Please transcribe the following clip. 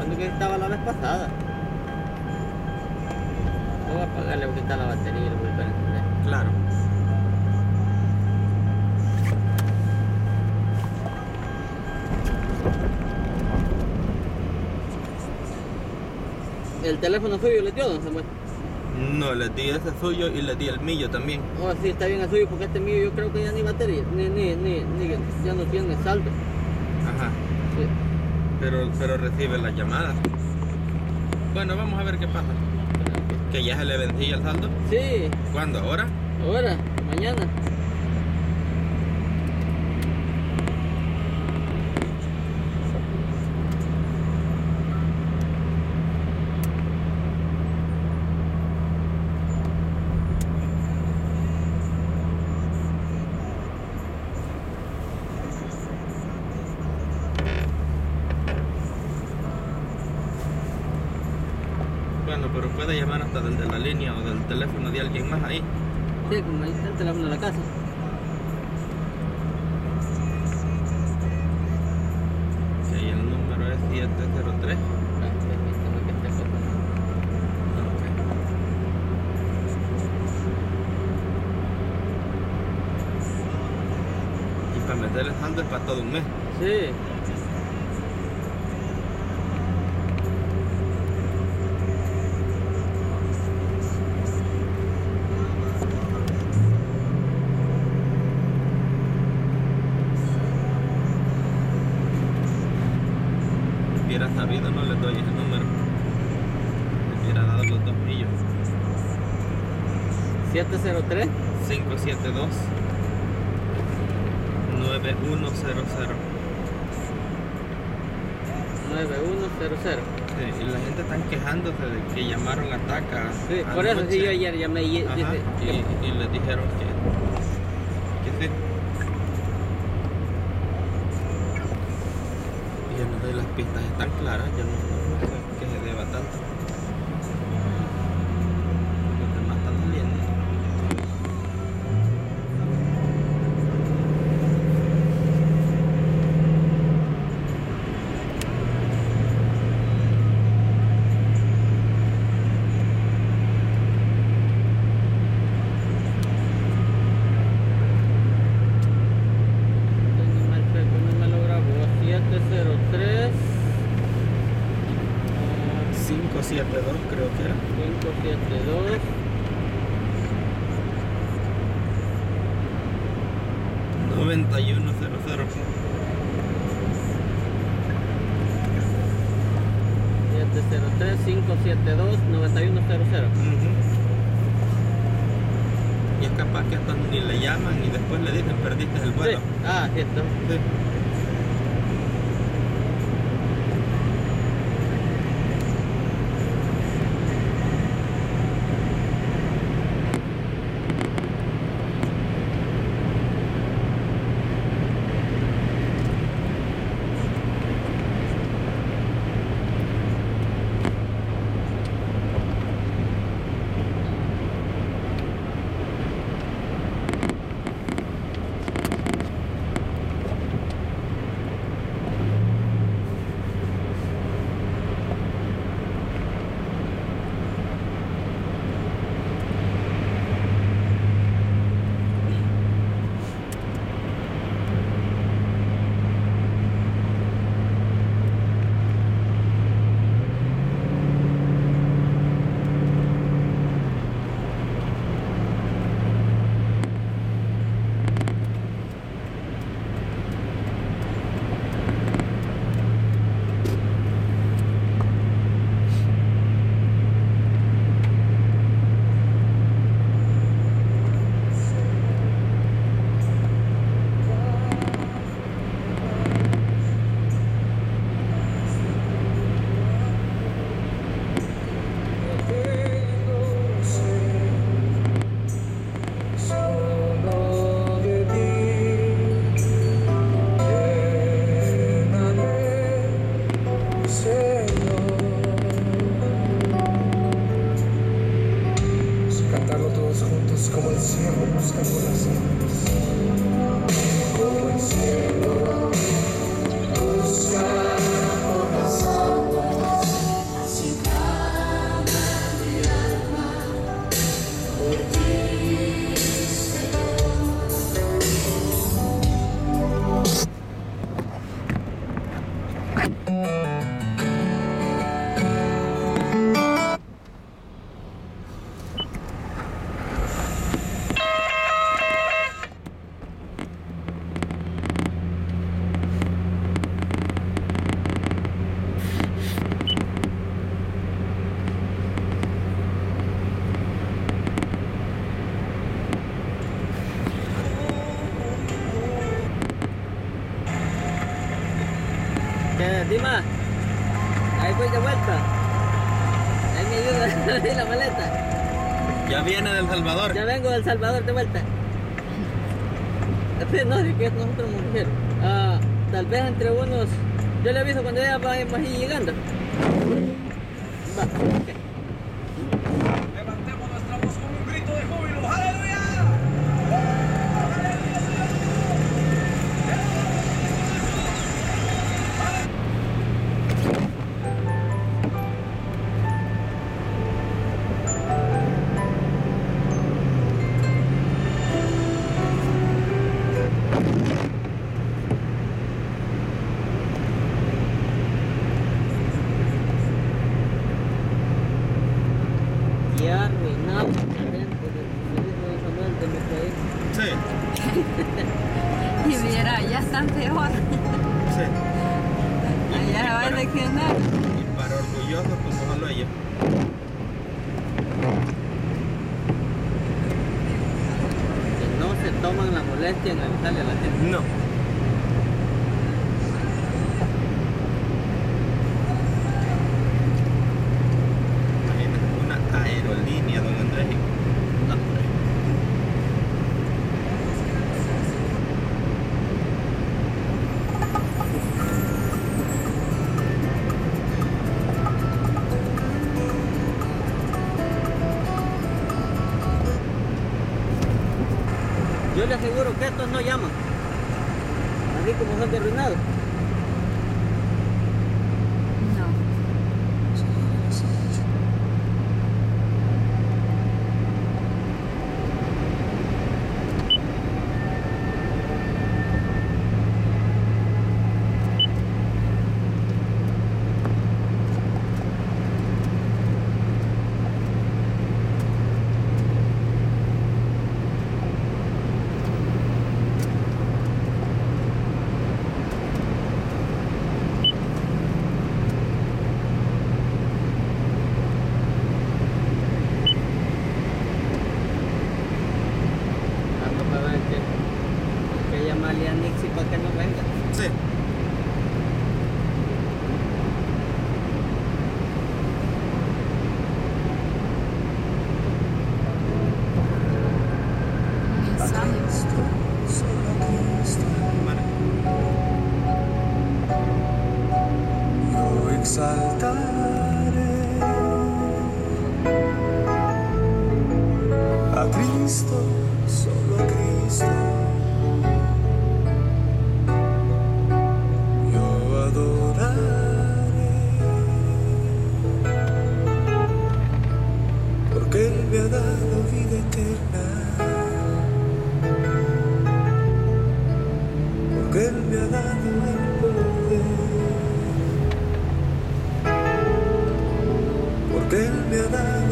lo que estaba la vez pasada. Voy a apagarle porque está la batería y lo voy a encender. Claro. ¿El teléfono suyo le dio, don Samuel? No, le di ese suyo y le di el mío también. Oh, sí, está bien el suyo porque este mío yo creo que ya ni batería, ya no tiene saldo. Ajá. Sí. Pero recibe las llamadas. Bueno, vamos a ver qué pasa. ¿Que ya se le vencía el saldo? Sí, ¿Cuándo? ¿Ahora? ahora, mañana. Bueno, pero puede llamar hasta desde la línea o del teléfono de alguien más ahí. Sí, como ahí está el teléfono de la casa. Sí, el número es 703. Ah, permítame que esté cortando. Y para meter el saldo es para todo un mes. Sí. Si hubiera sabido, no le doy ese número. Le hubiera dado los 2 millos. 703. 572 9100. 9100. Sí, y la gente está quejándose de que llamaron a TACA. Sí, por eso sí yo ayer llamé y Ajá, dice que y les dijeron que sí. Yo no sé, las pistas están claras, yo no sé que se deba tanto. Los demás están saliendo. no me lo grabó. 703 572 creo que era. 572 9100. 703 572 9100. Y es capaz que hasta ni le llaman y después le dicen perdiste el vuelo. Sí. Ah, cierto. Sí. ¿Qué, Dima? Ahí voy de vuelta. Ahí me ayuda ahí la maleta. Ya viene del Salvador. Ya vengo del Salvador de vuelta. No, es que nosotros mujer. Tal vez entre unos. Yo le aviso cuando ya vayamos ahí llegando. Va, ok. Levantemos nuestra voz con un grito de júbilo. ¡Aleluya! Ya arruinamos la gente de Samuel de mi país. Sí, Y viera, ya están peor. sí. Allá se va a eleccionar. Y para orgullosos como solo ellos. Que no se toman la molestia en avisarle a la gente. No. Imagínate, una aerolínea, don Andrés. No, hombre. Yo le aseguro que estos no llaman. Así como son de arruinados. No. Para ver que llamarle a Nixie para que no venga. Sí. Mensaje. Vale. Yo exaltaré a Cristo, solo a Cristo. Yo adoraré, porque Él me ha dado vida eterna, porque Él me ha dado el poder, porque Él me ha dado